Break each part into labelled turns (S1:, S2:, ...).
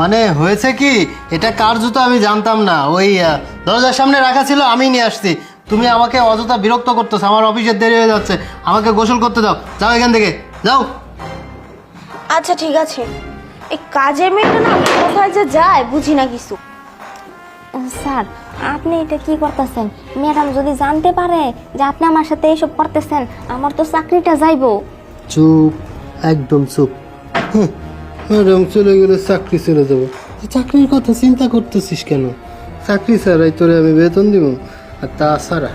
S1: মানে হয়েছে কি, এটা কার জুতো আমি জানতাম না, ওই দরজার সামনে রাখা ছিল, আমি নিয়ে আসছি। তুমি আমাকে অযথা বিরক্ত করতেছো, আমার অফিসের দেরি হয়ে যাচ্ছে, আমাকে গোসল করতে দাও, যাও এখান থেকে যাও।
S2: আচ্ছা ঠিক আছে, এই কাজের মেয়েটা না কোথায় যে যায় বুঝি না কিছু।
S3: স্যার আপনি এটা কি করতেছেন? ম্যাডাম যদি জানতে পারে যে আপনি আমার সাথে এইসব করতেছেন, আমার তো চাকরিটা যাইবো।
S1: চুপ, একদম চুপ। ম্যাডাম চলে গেলে চাকরি চলে যাবো, চাকরির কথা চিন্তা করতেছিস কেন? চাকরি ছাড়াই তোরে আমি বেতন দিব, আর তাছাড়া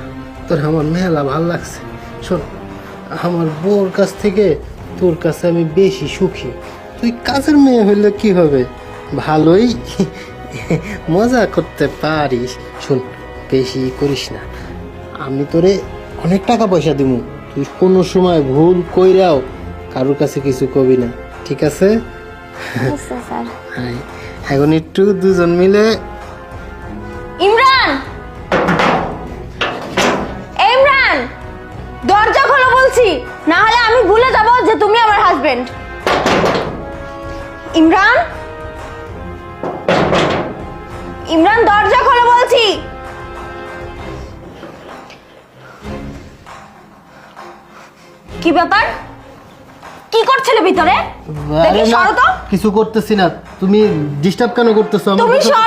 S1: তোর আমার মেলা ভাল লাগছে। শোন, আমার বউর কাছ থেকে তোর কাছে আমি বেশি সুখী। তুই কাজের মেয়ে হইলে কি হবে, ভালোই মজা করতে পারিস। শোন, বেশি করিস না, আমি তোরে অনেক টাকা পয়সা দিব, তুই কোনো সময় ভুল কইরাও কারোর কাছে কিছু কবি না, ঠিক আছে?
S3: আচ্ছা স্যার।
S1: হ্যাঁ, এখন একটু দুজন মিলে।
S2: ইমরান, ইমরান দরজা খোলো বলছি, না হলে আমি ভুলে যাব যে তুমি আমার হাজবেন্ড। ইমরান, ইমরান দরজা খোলো বলছি। কি ব্যাপার, কি করছিলে ভিতরে?
S1: আরে
S2: দেখি
S1: না,
S2: সরো তো।
S1: কিছু করতেছি না, তুমি ডিস্টার্ব কেন করতেছো?
S2: তুমি সরো।